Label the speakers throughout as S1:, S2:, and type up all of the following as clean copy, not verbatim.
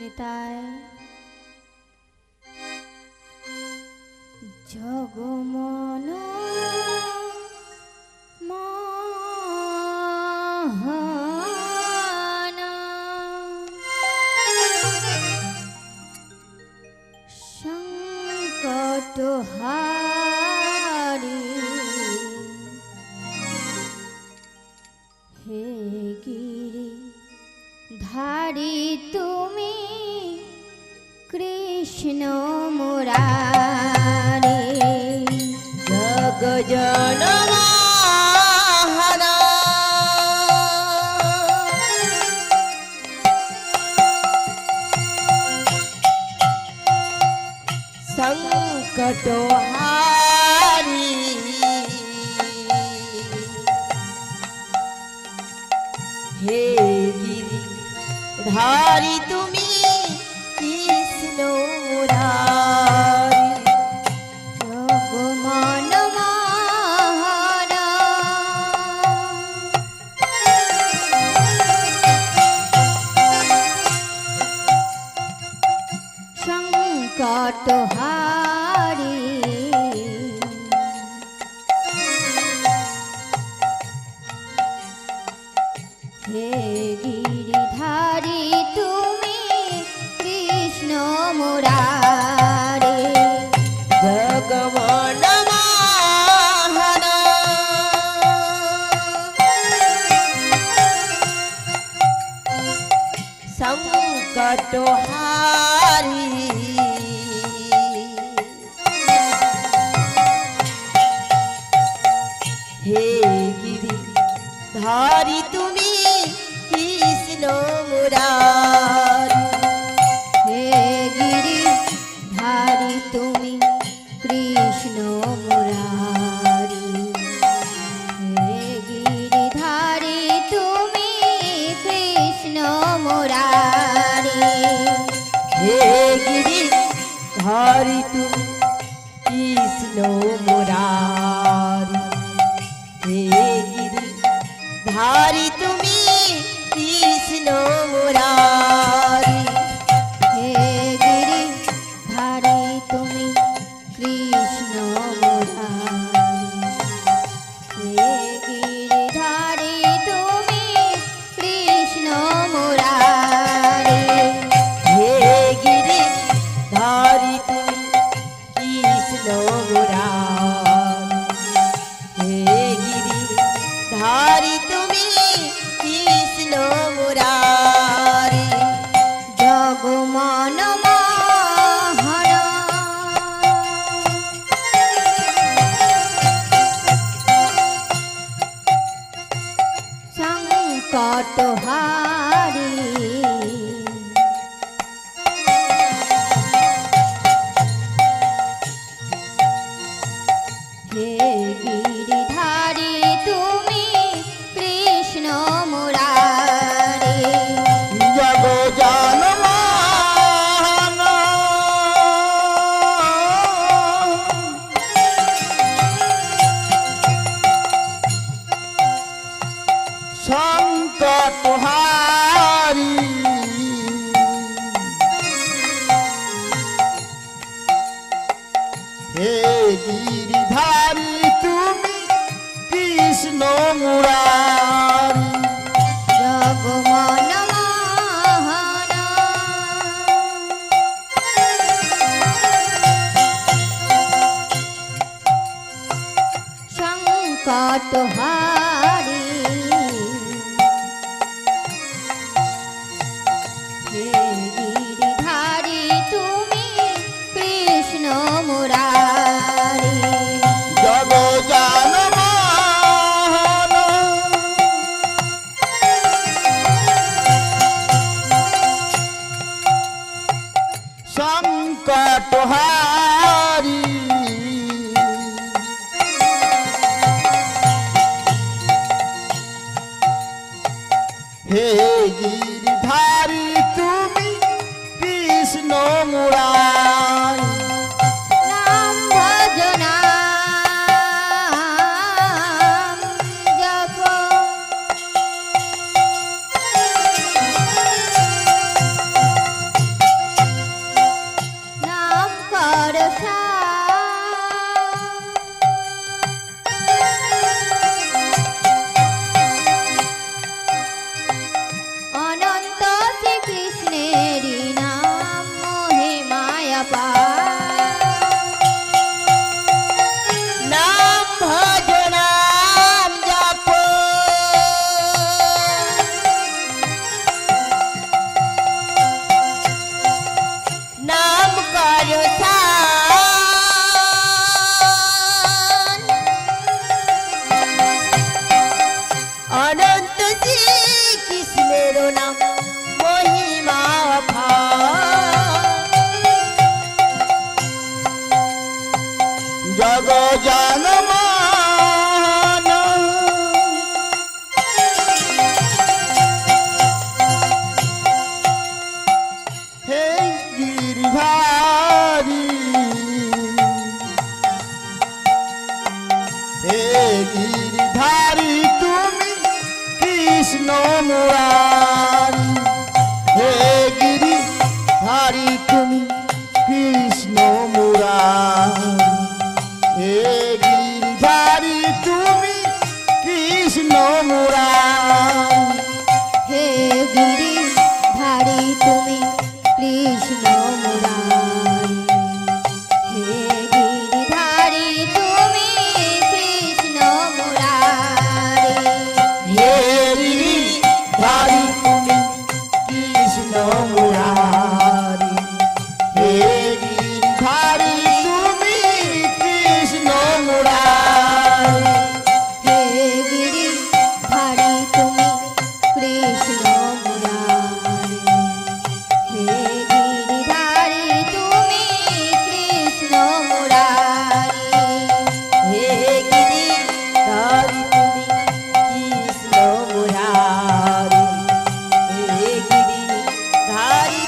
S1: নিতাই জগমন মহান সংকট হারি হে গিরি ধারি তুমি কৃষ্ণ মুরারি
S2: জগ জনমোহনা সংকট হারি হে গিরি ধারি তুমি কৃষ্ণ মুরারি
S1: জগমন মহান সংকট হারি হে গিরিধারি তুমি কৃষ্ণ মুরারি
S2: জগমন মোহনা সংকট হারি হে গিরি ধারি তুমি কৃষ্ণ মুরারি
S1: হে গিরি ধারি তুমি কৃষ্ণ মুরারি হে গিরি ধারি তুমি কৃষ্ণ মুরারি
S2: হে গিরি ধারি তুমি কৃষ্ণ মুরারি হে গিরি ধারি তুমি কৃষ্ণ মুরারি
S1: হে গিরি ধারি তুমি কৃষ্ণ মুরারি হে গিরি ধারি তুমি কৃষ্ণ মুরারি
S2: হে গিরি ধারি তুমি কৃষ্ণ মুরারি হে গিরি ধারি তুমি কৃষ্ণ মুরারি
S1: জগমন মহান সংকট হারি হে গিরিধারি তুমি কৃষ্ণ মুরারি
S2: জগ জনমোহনা সংকট হারি হে গিরিধারি তুমি কৃষ্ণ মুরারি
S1: জগমন মহান সংকট হারি হে গিরিধারি তুমি কৃষ্ণ মুরারি
S2: জগ জনমোহনা সংকট হারি হে গিরিধারি তুমি কৃষ্ণ মুরারি
S1: নাম ভজনা
S2: গিরিধারী হে গিরিধারী তুমি কৃষ্ণ মুরারি হে গিরিধারী তুমি কৃষ্ণ মুরারি হে গিরিধারী তুমি কৃষ্ণ মুরারি
S1: হে গিরিধারী তুমি কৃষ্ণ মুরারি হে গিরিধারী তুমি কৃষ্ণ মুরারি
S2: হে গিরিধারী তুমি কৃষ্ণ মুরারি হে গিরিধারী তুমি কৃষ্ণ মুরারি
S1: হে গিরিধারী তুমি কৃষ্ণ মুরারি হে গিরিধারী তুমি কৃষ্ণ মুরারি
S2: হে গিরিধারী তুমি কৃষ্ণ মুরারি হে গিরিধারী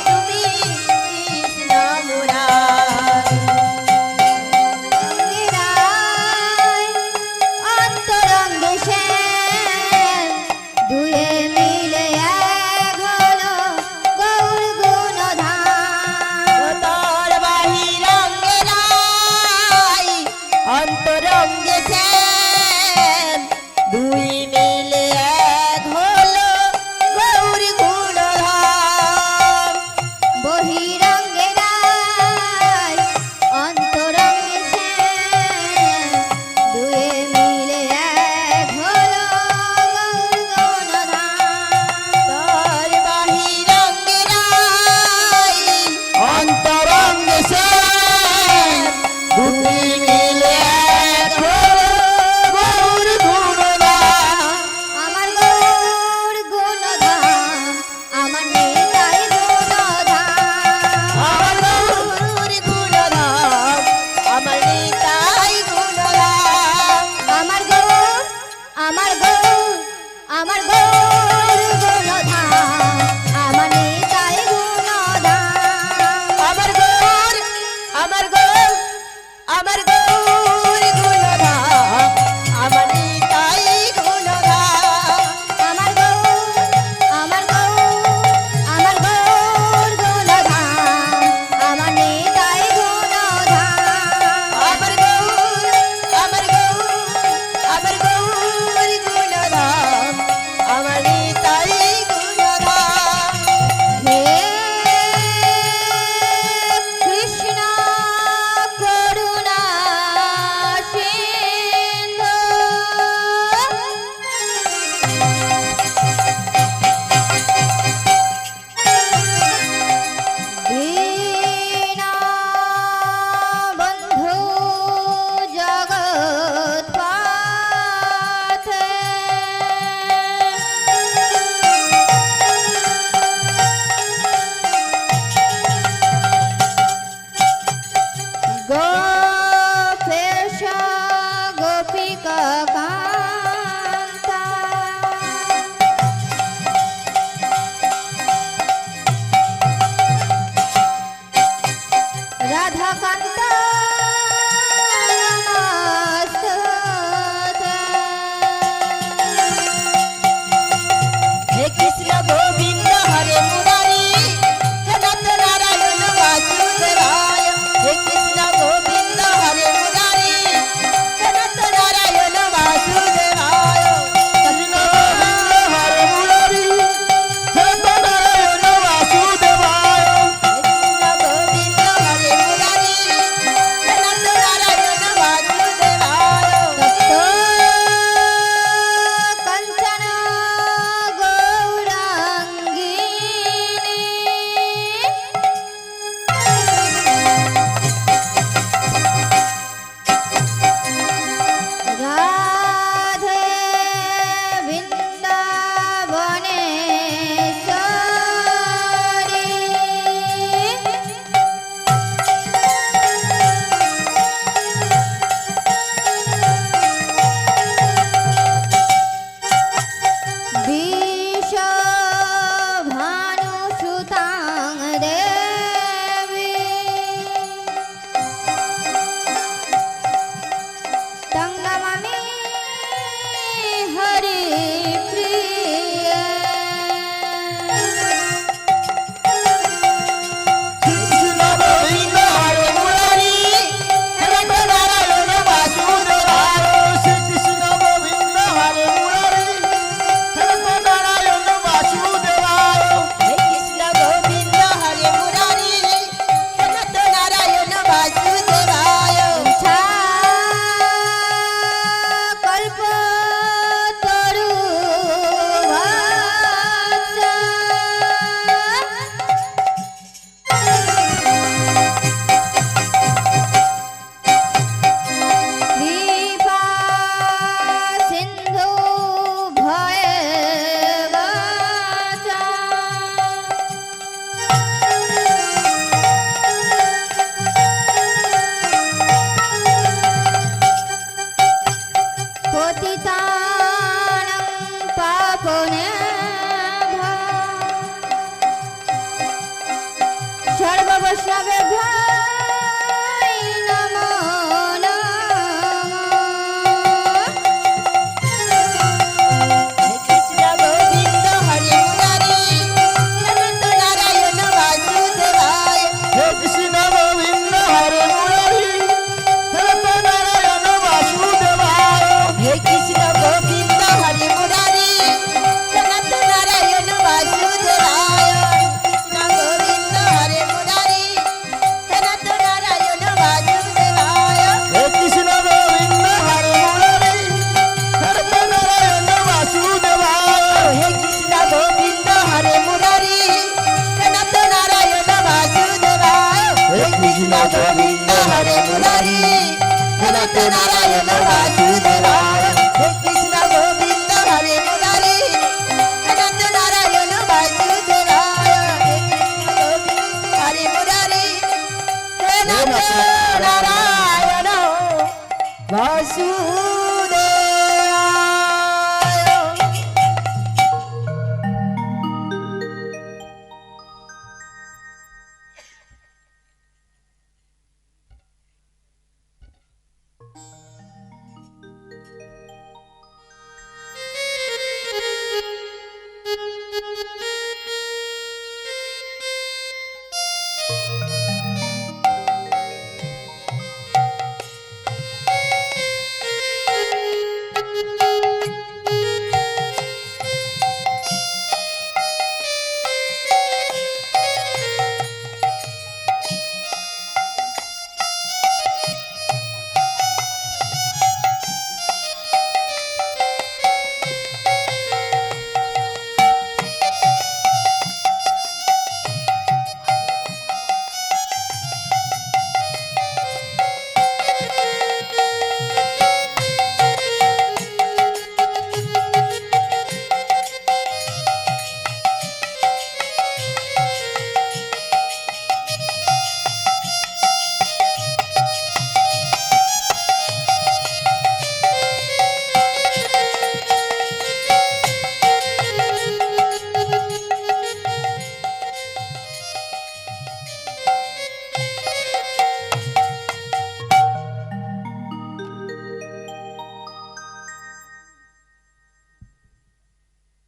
S1: তবে ভাই নমো নমঃ।
S2: হে কৃষ্ণ গোবিন্দ হরে মুরারি অনন্ত নারায়ণ বাসুদেবায় হে কৃষ্ণ গোবিন্দ হরে মুরারি অনন্ত নারায়ণ বাসুদেবায় হে কৃষ্ণ গোবিন্দ হরে মুরারি অনন্ত নারায়ণ বাসুদেবায় কৃষ্ণ গোবিন্দ হরে মুরারি অনন্ত নারায়ণ বাসুদেবায় হে কৃষ্ণ গোবিন্দ হরে মুরারি অনন্ত নারায়ণ বাসুদেবায় হে কৃষ্ণ গোবিন্দ হরে মুরারি অনন্ত নারায়ণ বাসুদেবায় হে কৃষ্ণ গোবিন্দ হরে মুরারি অনন্ত নারায়ণ বাসুদেবায় হে কৃষ্ণ গোবিন্দ হরে মুরারি অনন্ত নারায়ণ বাসুদেবায় হে কৃষ্ণ গোবিন্দ হরে মুরারি অনন্ত নারায়ণ বাসুদেবায়।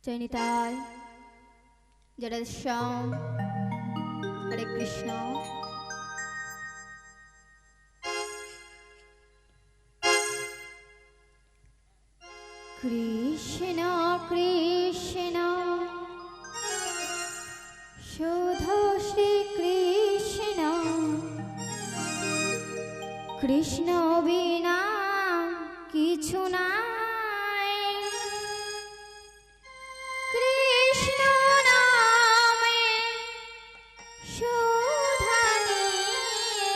S1: জয় নিতাই, জয় রাধেশ্যাম, হরে কৃষ্ণ। কৃষ্ণ কৃষ্ণ শুধু শ্রী কৃষ্ণ, কৃষ্ণ বিনা কিছু নাই। কৃষ্ণ নামে সুধা নিয়ে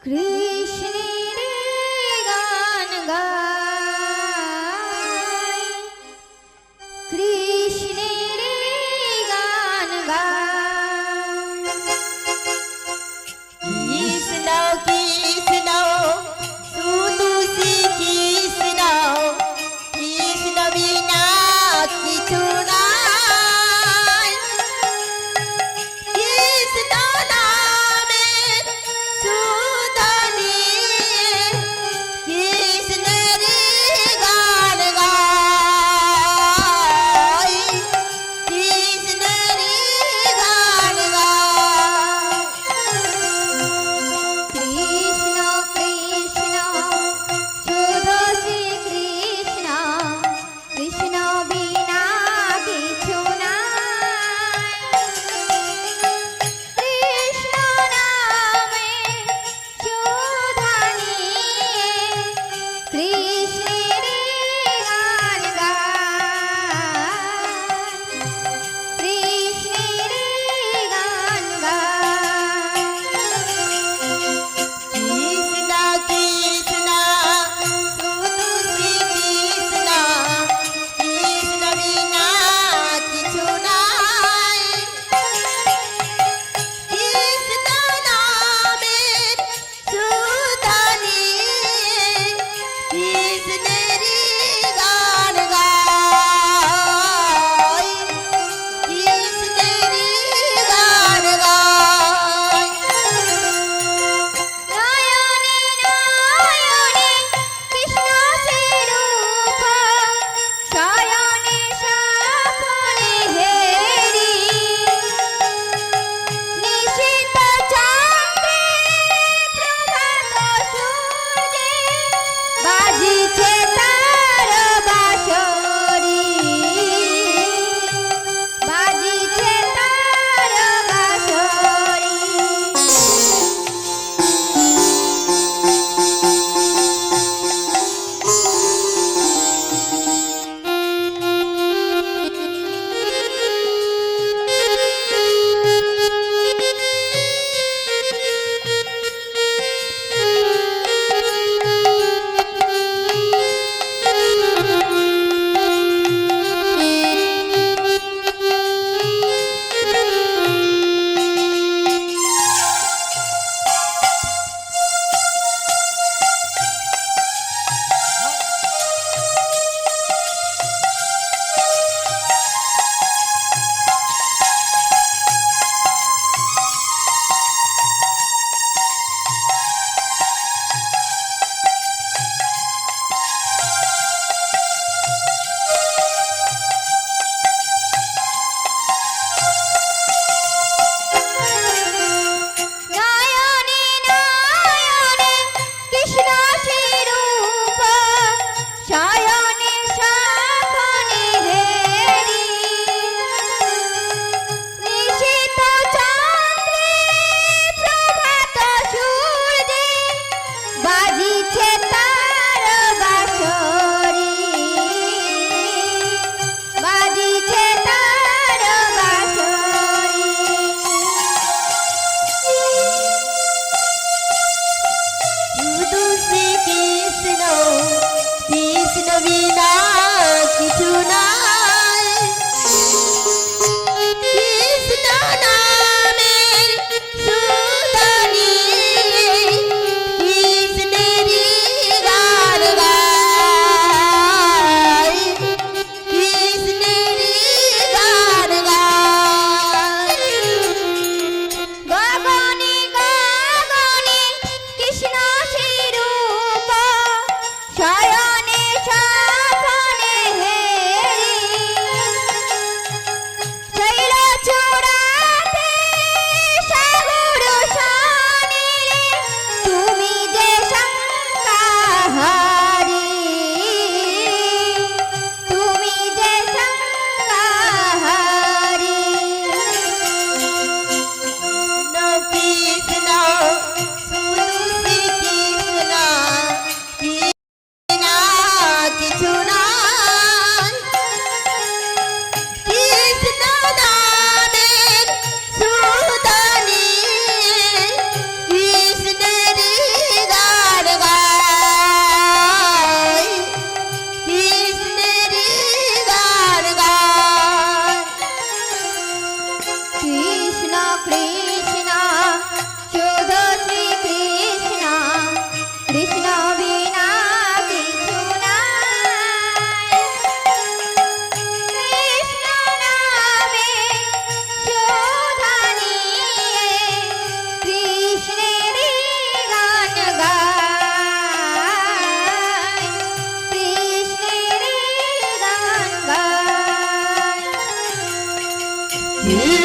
S1: কৃষ্ণের গান গায়, কৃষ্ণের গান গায়।
S2: কৃষ্ণ কৃষ্ণ শুধু শ্রী কৃষ্ণ, কৃষ্ণ বিনা কিছু নাই। কৃষ্ণ নামে সুধা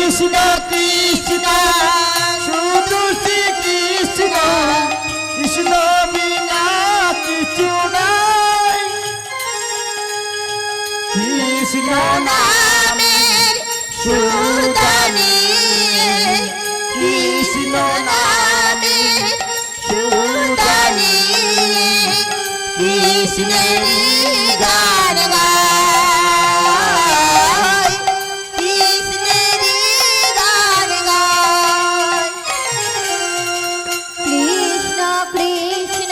S3: কৃষ্ণ কৃষ্ণ শুধু শ্রী কৃষ্ণ কৃষ্ণ বিনা কিছু নাই কৃষ্ণ
S2: নামের সুদানি
S3: কৃষ্ণ
S2: নামের সুদানি কৃষ্ণের গান গায় কৃষ্ণের গান গায়
S1: কৃষ্ণ কৃষ্ণ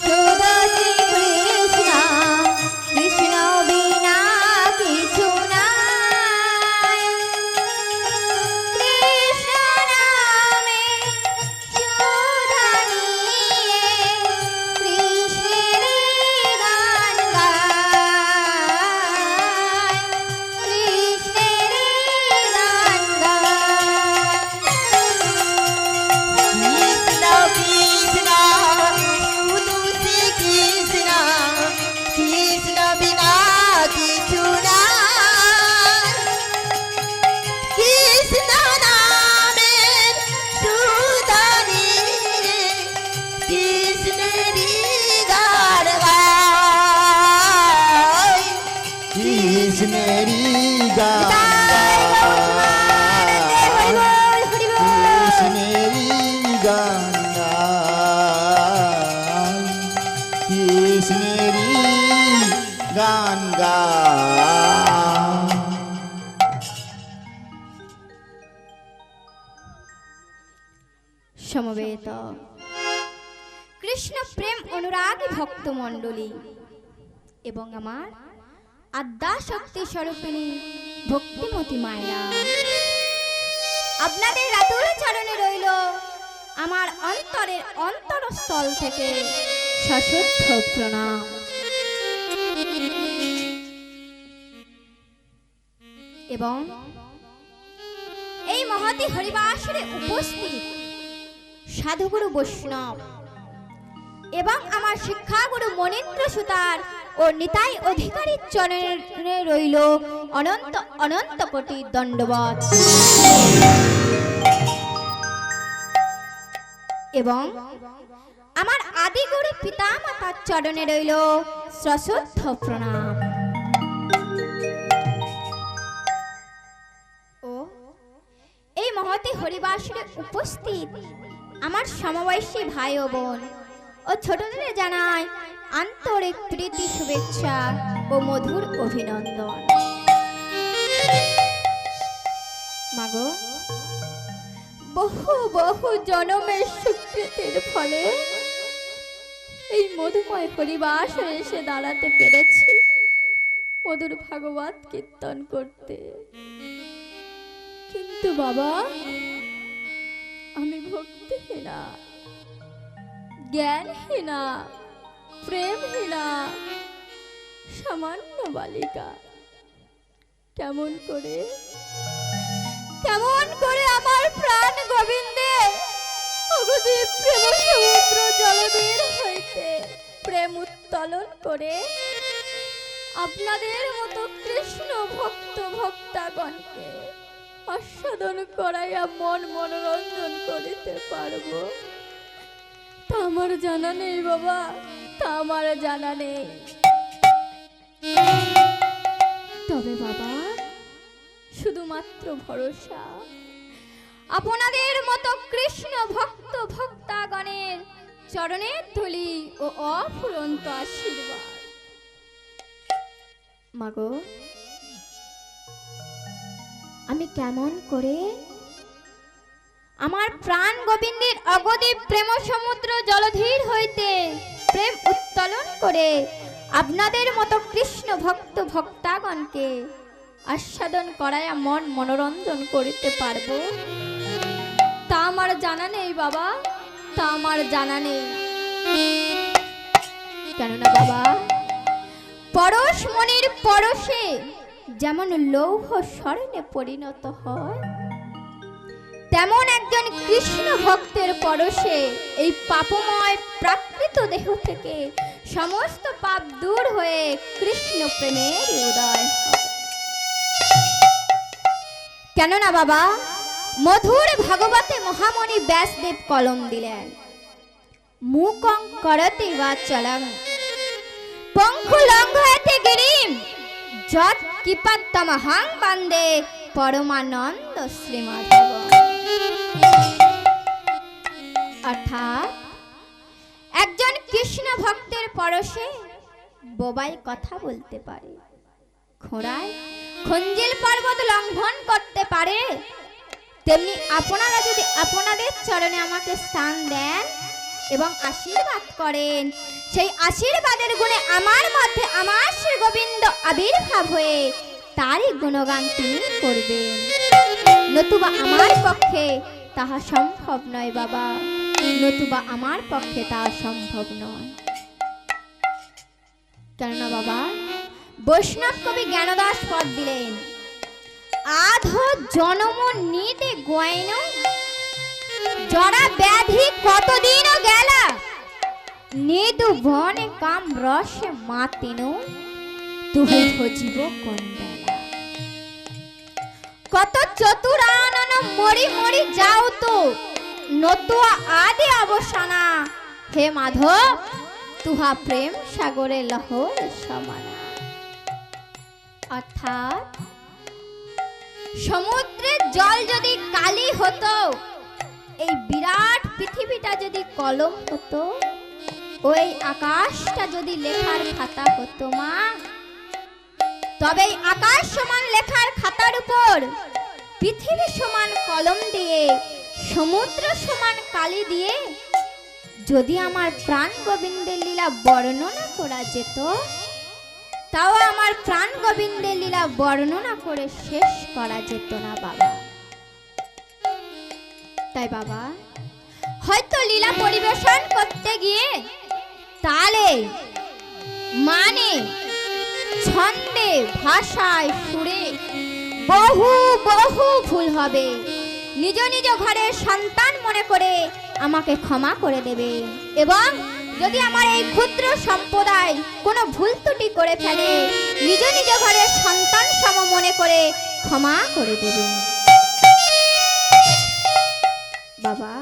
S1: শুধু শ্রী কৃষ্ণ কৃষ্ণ বিনা কিছু নাই কৃষ্ণ নামে সুধানি কৃষ্ণের গান গায় কৃষ্ণের গান
S3: কৃষ্ণেরই গান
S1: গায়
S3: কৃষ্ণেরই গান কৃষ্ণেরই গান
S1: সমবেত কৃষ্ণ প্রেম অনুরাগী ভক্ত মণ্ডলী এবং আমার আদ্যা শক্তি স্বরূপিণী ভক্তিমতী মায়েরা, আপনাদের রাতুল চরণে রইল আমার অন্তরের অন্তরস্থল থেকে সশুদ্ধ প্রণাম। এবং এই মহতি হরিবাসরে উপস্থিত সাধুগুরু বৈষ্ণব এবং আমার শিক্ষাগুরু মনীন্দ্র সুতার ও নিতাই অধিকারীর চরণে রইল অনন্ত অনন্ত কোটি দণ্ডবত। এবং আমার আদিগুরু পিতামাতার চরণে রইল সশ্রদ্ধ প্রণাম। ও এই মহতি হরিবাসরে উপস্থিত আমার সমবয়সী ভাই ও বোন ও ছোটদের জানাই আন্তরিক প্রীতি শুভেচ্ছা ও মধুর অভিনন্দন। মাগো, বহু বহু জনমের স্বীকৃতির ফলে এই মধুময় হরিবাসে এসে দাঁড়াতে পেরেছি মধুর ভাগবত কীর্তন করতে। কিন্তু বাবা, আমি ভক্তিহীনা, জ্ঞানহীনা, প্রেমহীনা সামান্য বালিকা। কেমন করে আমার প্রাণ গোবিন্দে অগদীপ প্রেম সমুদ্র জলবীর হইতে প্রেম উত্তোলন করে আপনাদের মতো কৃষ্ণ ভক্ত ভক্তাগণকে আস্বাদন করাইয়া মন মনোরঞ্জন করিতে পারবো, তা আমার জানা নেই বাবা, তা আমার জানা নেই। তবে বাবা, শুধুমাত্র ভরসা আপনাদের মতো কৃষ্ণ ভক্ত ভক্তাগণের চরণের ধূলি ও অফুরন্ত আশীর্বাদ। মাগো, আমি কেমন করে আমার প্রাণ গোবিন্দের অগদীপ প্রেম সমুদ্র জলধীর হইতে প্রেম উত্তোলন করে আপনাদের মতো কৃষ্ণ ভক্ত ভক্তাগণকে আস্বাদন করায়া মন মনোরঞ্জন করিতে পারবো, তা আমার জানা নেই বাবা, তা আমার জানা নেই। কেননা বাবা, পরশ মনির পরশে যেমন লৌহ স্বর্ণে পরিণত হয়, তেমন একজন কৃষ্ণ ভক্তের পরশে এই পাপময় প্রাকৃত দেহ থেকে সমস্ত পাপ দূর হয়ে কৃষ্ণ প্রেমের উদয় হয়। কেননা বাবা মধুর ভাগবতে মহামণি ব্যাসদেব কলম দিলেন, মুকং করতে বাচলং পঙ্খু লঙ্ঘয়তে গিরিম যৎ কৃপাত্তমহং বন্দে পরমানন্দ শ্রীমাধব। অর্থাৎ একজন কৃষ্ণ ভক্তের পরশে বোবাই কথা বলতে পারে, ঘোড়ায় খঞ্জিল পর্বত লঙ্ঘন করতে পারে, তেমনি আপনারা যদি আপনাদের চরণে আমাকে স্থান দেন এবং আশীর্বাদ করেন, সেই আশীর্বাদের গুণে আমার মধ্যে আমার শ্রী গোবিন্দ আবির্ভাব হয়ে তারই গুণগান তিনি করবেন। নতুবা আমার পক্ষে তাহা সম্ভব নয় বাবা, নতুবা আমার পক্ষে তাহা সম্ভব নয়। কেননা বাবা বৈষ্ণব কবি জ্ঞানদাস পদ দিলেন, আধো জনম নিতে গোয়েন জরা ব্যাধি কতদিনও গেলা নিদু বনে কাম রসে মাতিন তুহে ভজিব কন্ডালা। কত চতুরানন মরি মরি যাও তো নতুয়া আদি অবসানা, হে মাধব তুহা প্রেম সাগরে লহর সমানা। অর্থাৎ সমুদ্রের জল যদি কালি হতো, এই বিরাট পৃথিবীটা যদি কলম হতো, ওই আকাশটা যদি লেখার খাতা হতো মা, তবে এই আকাশ সমান লেখার খাতার উপর পৃথিবী সমান কলম দিয়ে, সমুদ্র সমান কালি দিয়ে যদি আমার প্রাণ গোবিন্দের লীলা বর্ণনা করা যেত, তাও আমার প্রাণ গোবিন্দের লীলা বর্ণনা করে শেষ করা যেত না বাবা। তাই বাবা হয়তো লীলা পরিবেশন করতে গিয়ে তালে মানে ছন্দে ভাষায় সুরে বহু বহু ভুল হবে, নিজ নিজ ঘরের সন্তান মনে করে আমাকে ক্ষমা করে দেবে, এবং যদি আমার এই ক্ষুদ্র সম্প্রদায় কোনো ভুল ত্রুটি করে ফেলে নিজ নিজ ঘরের সন্তান সম মনে করে ক্ষমা করে দেবে। বাবা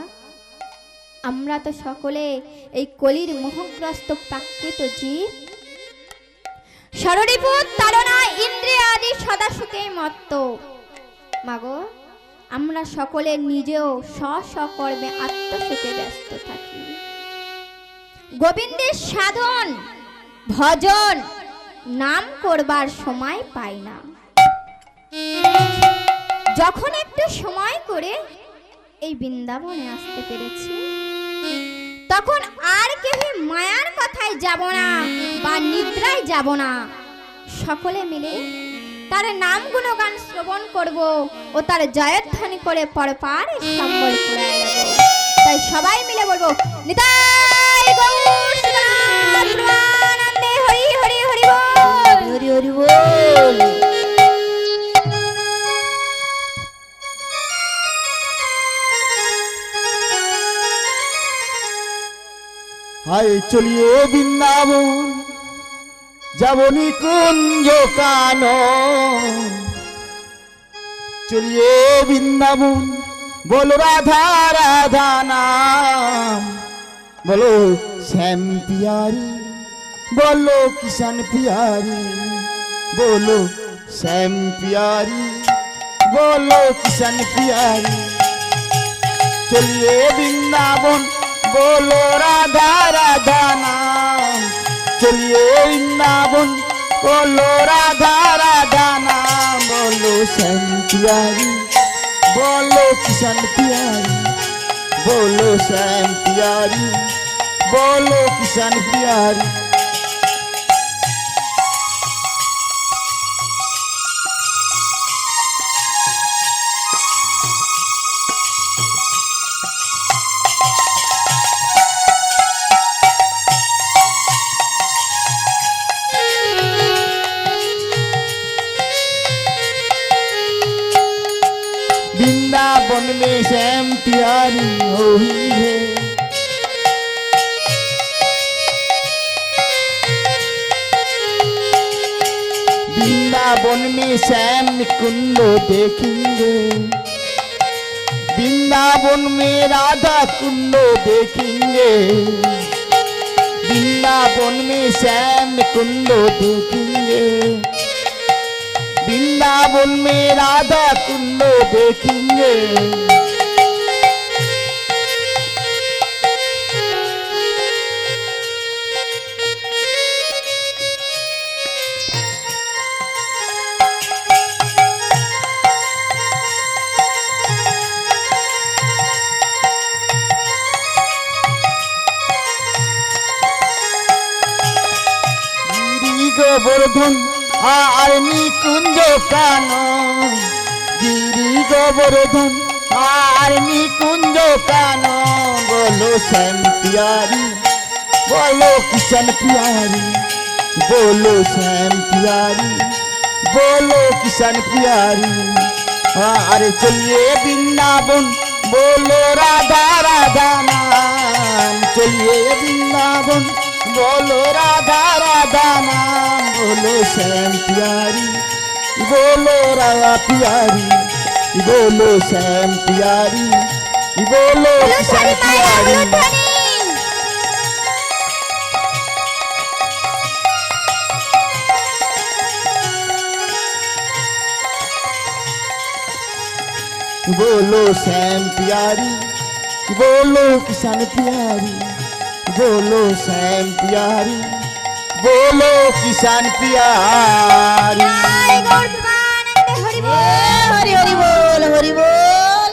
S1: আমরা তো সকলে এই কলির মোহগ্রস্ত প্রাকৃত জীব, ষড়রিপুর তাড়না ইন্দ্রিয় আদি সদাসুখে মত্ত। মাগো আমরা সকলে নিজেও স্ব-স্বকর্মে আত্মসুখে ব্যস্ত থাকি, গোবিন্দের সাধন ভজন নাম করবার সময় পাই না। যখন একটু সময় করে এই বৃন্দাবনে আসতে পেরেছি, তখন আর কেউ মায়ার কথায় যাব না বা নিদ্রায় যাব না, সকলে মিলে তার নাম গুণগান শ্রবণ করব ও তার জয়ধ্বনি করে পরপার সম্বল করে যাব। তাই সবাই মিলে বলবো নিতাই গৌর সীতারাম প্রেমানন্দে হরি হরি হরি বল,
S2: হরি হরি বল।
S3: হায় চলিয়ে বৃন্দাবন যাব নিকুঞ্জ কানন, চলিয়ে বৃন্দাবন বলো রাধা রাধা নাম, বলো শ্যাম পিয়ারি বলো কিষান পিয়ারি, বলো শ্যাম পিয়ারি বলো কিষান পিয়ারি। চলিয়ে বৃন্দাবন बोलो राधा राधा नाम, चलिए वृंदावन बोलो राधा राधा नाम, बोलो श्याम पियारी बोलो किशन पियारी, बोलो श्याम पियारी बोलो किशन पियारी। वृंदावन में श्याम प्यारी हुई है, वृंदावन वृंदावन में श्याम कुंड देखेंगे, वृंदावन में राधा कुंड देखेंगे, वृंदावन में श्याम कुंड देखेंगे, वृंदावन में राधा कुंड देखेंगे। গোবর্ধন আর নিকুঞ্জ কানন, গিরি গোবর্ধন আর নিকুঞ্জ কানন, বলো শ্যাম পিয়ারি, বলো কিষান পিয়ারি, বলো শ্যাম পিয়ারি, বলো কিষান পিয়ারি। আরে চলিয়ে বৃন্দাবন बोलो राधा राधा नाम, चलिए वृंदावन बोलो राधा राधा नाम, बोलो श्याम प्यारी, बोलो राधा प्यारी, बोलो श्याम प्यारी, बोलो किशन प्यारी। बोलो श्याम प्यारी, बोलो किसान प्यारी, बोलो श्याम प्यारी, बोलो किसान प्यारी।
S1: जय गौर प्रेमानंद हरि बोल,
S2: हरि हरि बोल, हरि बोल।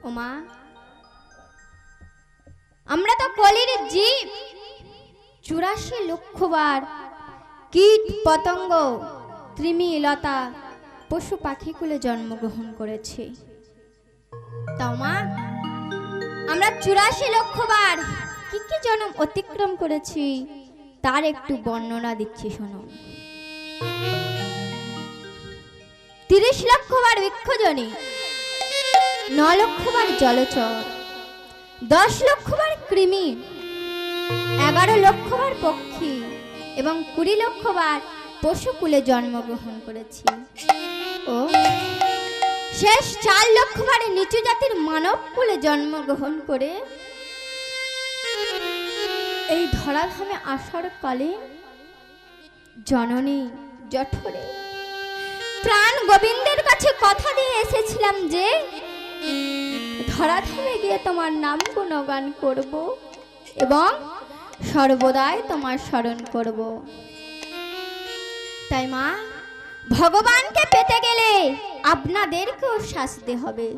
S1: ওমা আমরা তো কলির জীব, 84 লক্ষ বার কীট পতঙ্গ কৃমি লতা পশু পাখিকুলে জন্মগ্রহণ করেছি। তমা আমরা 84 লক্ষ বার কি কি জন্ম অতিক্রম করেছি তার একটু বর্ণনা দিচ্ছি শোনো। 30 লক্ষ বার বৃক্ষজনী, 9 লক্ষ বার জলচর, 10 লক্ষ বার কৃমি, 11 লক্ষ বার পক্ষী এবং 20 লক্ষ বার পশুকুলে জন্মগ্রহণ করেছি। ও শেষ 4 লক্ষ বার নিচু জাতির মানব কুলে জন্মগ্রহণ করে এই ধরাধামে আসার কালে জননী জঠরে প্রাণ গোবিন্দের কাছে কথা দিয়ে এসেছিলাম যে ধরাধামে গিয়ে তোমার নাম গুণগান করব এবং সর্বদাই তোমার স্মরণ করব। তাই মা, ভগবানকে পেতে গেলে আপনাদেরকেও শাস্তি হবে।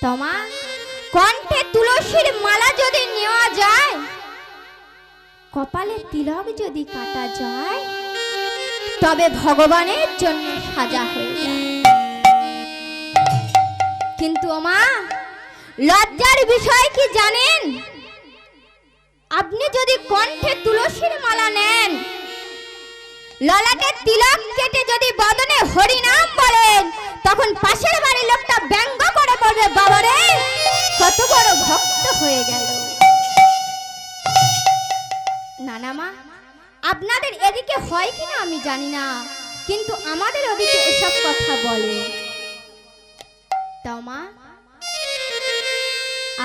S1: তোমা কণ্ঠে তুলসীর মালা যদি নেওয়া যায়, কপালে তিলক যদি কাটা যায়, তবে ভগবানের জন্য সাজা হয়ে যায়। কিন্তু মা, লজ্জার বিষয় কি জানেন? আপনি যদি কণ্ঠে তুলসীর মালা নেন, ললাটে তিলক কেটে যদি বদনে হরি নাম বলেন, তখন পাশের বাড়ির লোকটা ব্যঙ্গ করে বলবে, বাবারে কত বড় ভক্ত হয়ে গেল। না না মা, আপনাদের এদিকে হয় কিনা আমি জানি না, কিন্তু আমাদের ওদিকে এসব কথা বলে। তাও মা,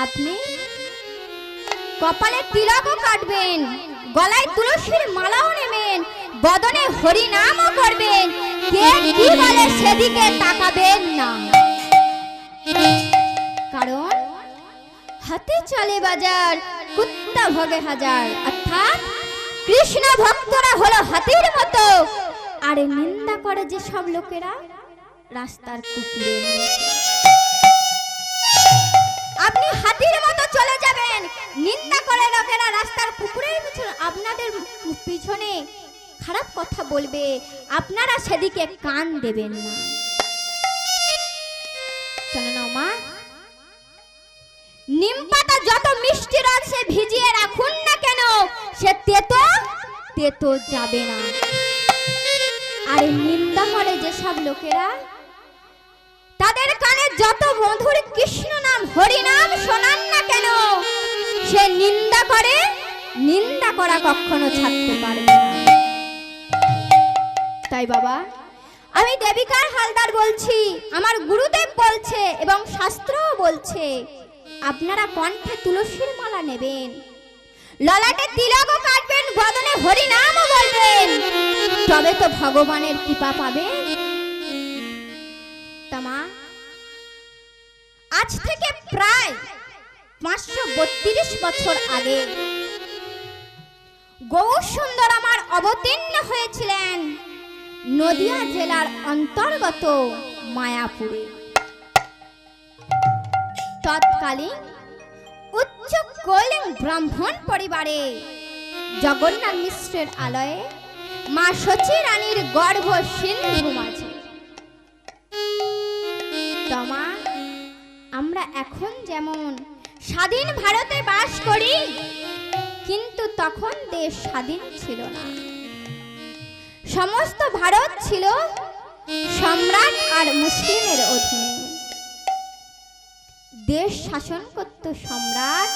S1: আপনি কপালে তিলকও কাটবেন, গলায় তুলসীর মালাও নেবেন, বদনে হরি নামও করবেন, কে কি বলে সেদিকে তাকাবেন না। কারণ হাতে চলে বাজার, কুত্তা ভগে হাজার, অর্থাৎ কৃষ্ণ ভক্তরা হলো হাতির মতো, আর নিন্দা করে যে সব লোকেরা রাস্তার কুকুরের মতো। আপনি হাতির মতো চলে যাবেন, নিন্দা করে লোকেরা রাস্তার কুকুরের পিছনে আপনাদের পিছনে খারাপ কথা বলবে, আপনারা সেদিকে কান দেবেন না। কেননা মা, নিম পাতা যত মিষ্টি রসে ভিজিয়ে রাখুন না কেন, সে তেতো তেতো যাবে না। আর নিন্দা করে যেসব লোকেরা, তাদের কানে যত মধুর কৃষ্ণ নাম হরি নাম শোনান না কেন, সে নিন্দা করে, নিন্দা করা কখনো ছাড়তে পারবে না। তাই বাবা, আমি দেবিকার হালদার বলছি, আমার গুরুদেব বলছে এবং শাস্ত্রও বলছে, আপনারা কণ্ঠে তুলসীর মালা নেবেন, ললাটে তিলকও কাটবেন, বদনে হরিনামও বলবেন, তবে তো ভগবানের কৃপা পাবেন। তামা আজ থেকে প্রায় 532 বছর আগে গৌর সুন্দর আমার অবতীর্ণ হয়েছিলেন নদিয়া জেলার অন্তর্গত মায়াপুরে। তৎকালীন উচ্চ কৈলিং ব্রাহ্মণ পরিবারে জগন্নাথ মিশ্রের আলয়ে মা সচী রানীর গর্ভ সিন্ধু মাঝে। তমা আমরা এখন যেমন স্বাধীন ভারতে বাস করি, কিন্তু তখন দেশ স্বাধীন ছিল না। সমস্ত ভারত ছিল সম্রাট আর মুসলিমের অধীনে। দেশ শাসন করত সম্রাট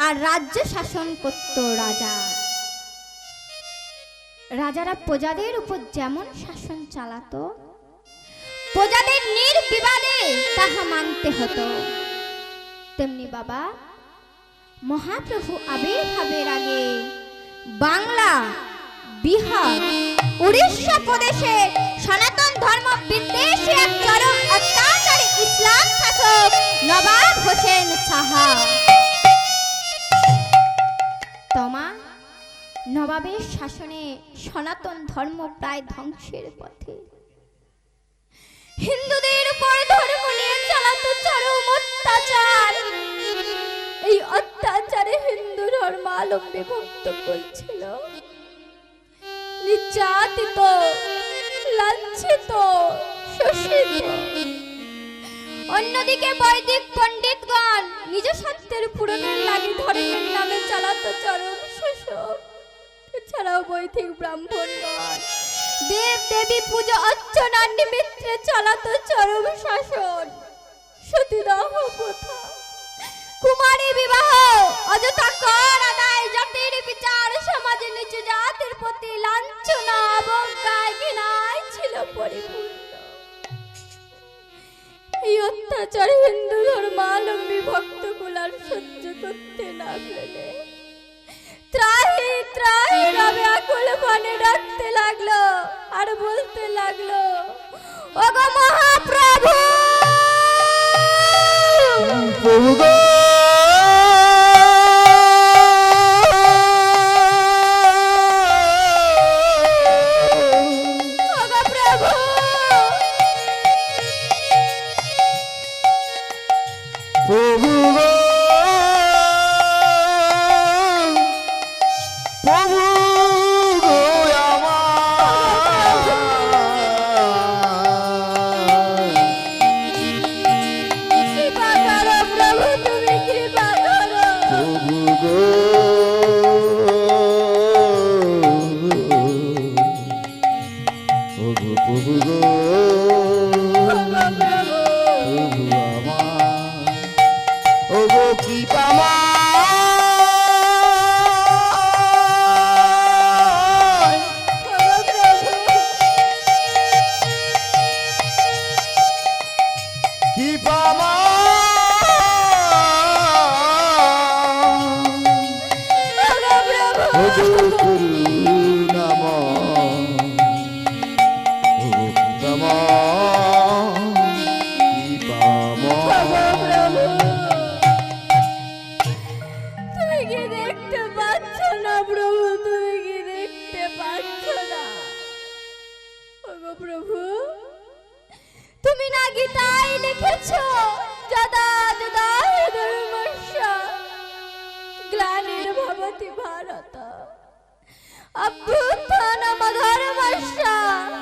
S1: আর রাজ্য শাসন করত রাজা। রাজারা প্রজাদের উপর যেমন শাসন চালাতো, প্রজাদের নির্বিবাদে তাহা মানতে হতো। তেমনি বাবা, মহাপ্রভু আবির্ভাবের আগে বাংলা, বিহার, উড়িষ্যা প্রদেশে সনাতন ধর্ম বিদ্বেষী এক চরম অত্যাচারী ইসলাম শাসক নবাব হোসেন সাহা। তমা নবাবের শাসনে সনাতন ধর্ম প্রায় ধ্বংসের পথে। হিন্দুদের উপর ধর্ম নিয়ে চালাতো চরম অত্যাচার। এই অত্যাচারে হিন্দু ধর্মাবলম্বী ভক্ত করছিল, নির্যাতিত, লাঞ্ছিত, শোষিত। অন্যদিকে বৈদিক পণ্ডিতগণ নিজ স্বার্থের পূরণের লাগি ধর্মের নামে চালাতো চরম শোষণ। এছাড়াও বৈদিক ব্রাহ্মণগণ দেব দেবী পুজো অর্চনার নিমিত্তে চালাতো চরম শাসন। সতীদাহ প্রথা, কুমারী বিবাহ, অযথা কর আদায়, জাতির বিচার, সমাজে নিচু জাতির প্রতি লাঞ্ছনা, অবজ্ঞায়, ঘৃণায় ছিল পরিপূর্ণ। এই অত্যাচার হিন্দু ধর্মাবলম্বী ভক্তগুলার সহ্য করতে না পেরে ত্রাহি ত্রাহি রবে আকুল মনে ডাকতে লাগলো আর বলতে লাগলো, ওগো মহাপ্রভু,
S3: প্রভু গো,
S1: ওগো প্রভু,
S3: প্রভু গো, প্রভু গো আমার,
S1: কৃপা করো প্রভু, তুমি কৃপা করো।
S3: প্রভু গো, ওগো প্রভু গো,
S1: ওগো প্রভু,
S3: প্রভু আমার, ওগো কৃপা আমার,
S1: ওগো প্রভু,
S3: কৃপা আমার,
S1: ওগো প্রভু,
S3: ওগো করুণাময়, ওগো কৃপাময়, কৃপাময়।
S1: ওগো প্রভু, তুমি কি দেখতে পাচ্ছ না প্রভু, তুমি কি দেখতে পাচ্ছ না? ওগো প্রভু, তুমি না গীতায় লিখেছো, যদা যদা হি ধর্মস্য গ্লানির্ভবতি ভারত অভ্যুত্থানমধর্মস্য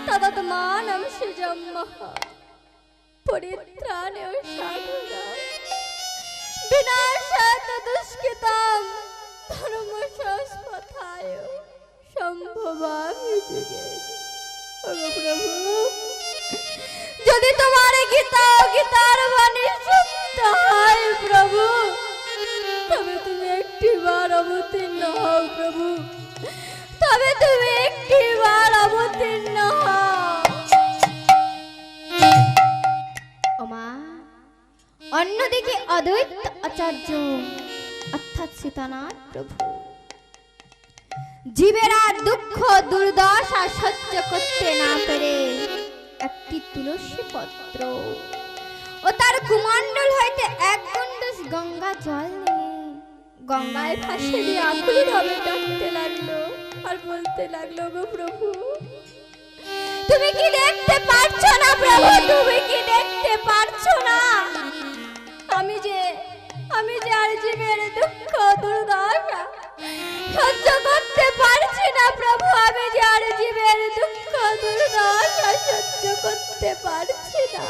S1: তদাত্মাनं সৃজম্যহ পরিত্রাণে সাধুনাং বিনাশায় দুষ্কৃতাং ধর্মসংস্থায় সম্ভবামি যুগে। ওগো প্রভু, যদি তোমার গীতা ও গীতার বাণী সত্য হয় প্রভু, তবে তুমি একটিবার অবতীর্ণ হও প্রভু, তবে তুমি একটিবার অবতীর্ণ হও। ওমা, অন্যদিকে অদ্বৈত আচার্য অর্থাৎ সীতানাথ প্রভু জীবের আর দুঃখ দুর্দশা সহ্য করতে না পেরে একটি তুলসী পত্র ও তার কুমণ্ডল হইতে এক গণ্ডূষ গঙ্গা জল নিয়ে গঙ্গায় ভাসিয়ে দিয়ে আকুল ভাবে ডাকতে লাগলো আর বলতে লাগলো, গো প্রভু, তুমি কি দেখতে পারছো না প্রভু, তুমি কি দেখতে পারছো না আমি যে আর জীবের দুঃখ দুর্দশা সহ্য করতে পারছি না প্রভু, আমি যে আর জীবের দুঃখ দুর্দশা সহ্য করতে পারছি না,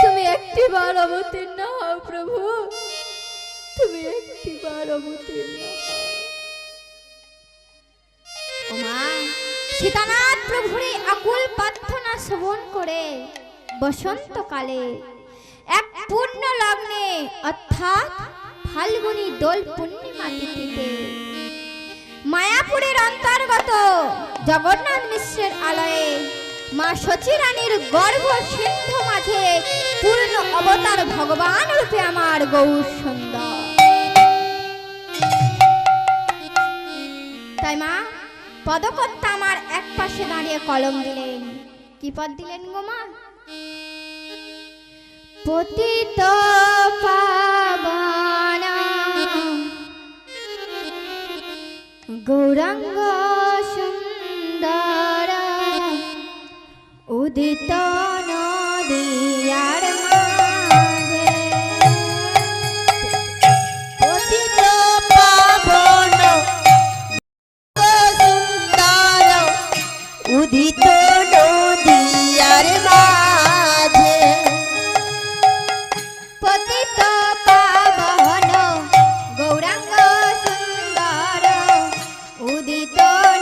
S1: তুমি একটিবার অবতীর্ণ হও প্রভু, তুমি একটিবার অবতীর্ণ হও। ওমা, সীতানাথ প্রভুর এই আকুল প্রার্থনা শ্রবণ করে বসন্তকালে এক পূর্ণ লগ্নে অর্থাৎ ফাল্গুনী দোল পূর্ণিমা তিথিতে মায়াপুরের অন্তর্গত জগন্নাথ মিশ্রের আলয়ে মা সচী রানীর গর্ভ সিন্ধু মাঝে পূর্ণ অবতার ভগবান রূপে আমার গৌর সুন্দর। তাই মা পদকর্তা আমার এক পাশে দাঁড়িয়ে কলম দিলেন। কি পদ দিলেন গো মা? পতিত পাবন গৌরাঙ্গ সুন্দর উদিত নদিয়ার মাঝে,
S2: পতিত পাবন সুন্দর উদিত নদিয়ার মাঝে,
S1: পতিত পাবন গৌরাঙ্গ সুন্দর উদিত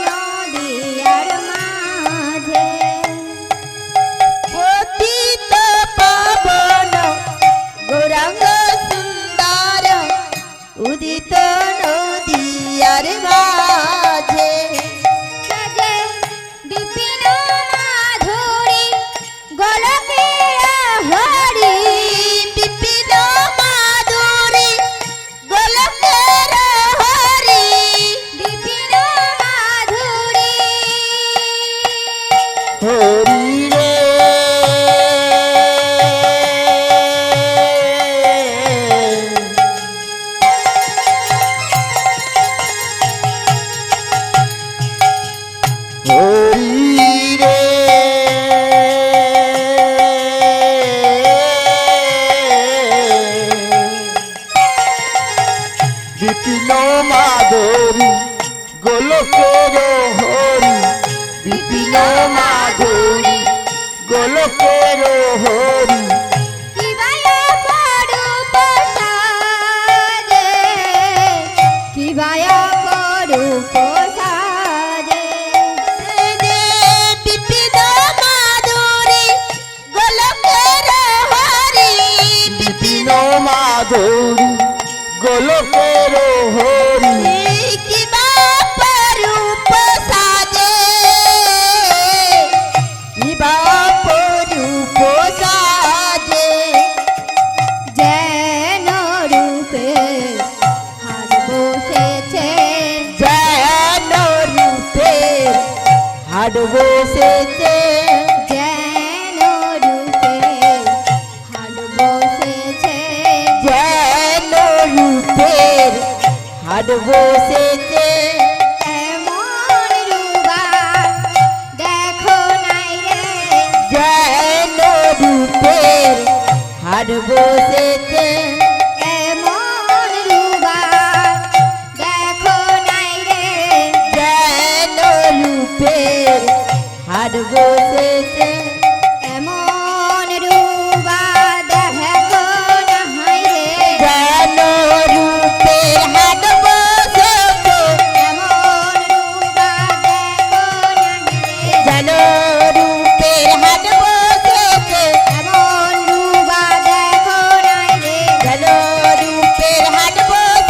S1: নদিয়ার মাঝে,
S2: পতিত পাবন গৌরাঙ্গ সুন্দর উদিত নদিয়ার মাঝে,
S1: সাজে বিপিন মাধুরী গোলকের হরি,
S2: বিপিন মাধুরী গোলকের হরি,
S1: বিপিন মাধুরী
S3: হরি রে হরি রে বিপিন মাধুরী গোলকের হরি, বিপিন মাধুরী গোলকের হরি,
S1: কিবায়া পরূপ সাজে, কিবায়া পরূপ সাজে,
S2: বিপিন মাধুরী গোলকের হরি,
S3: বিপিন মাধুরী গোলকের হরি,
S2: কিবা পরূপ সাজে, কিবা পরূপ সাজে,
S1: যেন রূপে হার বসেছে,
S2: যেন রূপে হাট বসেছে,
S1: যেন রূপে হার বসেছে,
S2: যেন রূপের হাট বসেছে,
S1: এমন রূপা দেখো নাই রে,
S2: যেন রূপের হাট বসেছে,
S1: এমন রূপা দেখো নাই রে,
S2: যেন রূপের হাট বসেছে,
S1: এমন রূপা দেখো নাই রে,
S2: যেন রূপের হাট বসেছে,
S1: এমন রূপা দেখো নাই রে,
S2: যেন রূপের হাট বসেছে,
S1: এমন রূপা দেখো নাই রে,
S2: যেন রূপের হাট বসেছে,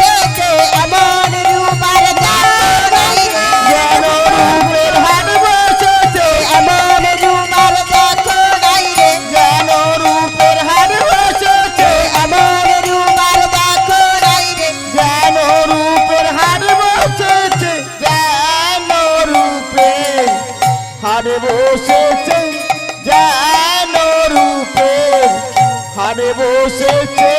S3: হারে বসেছে যেন রূপের হারে বসেছে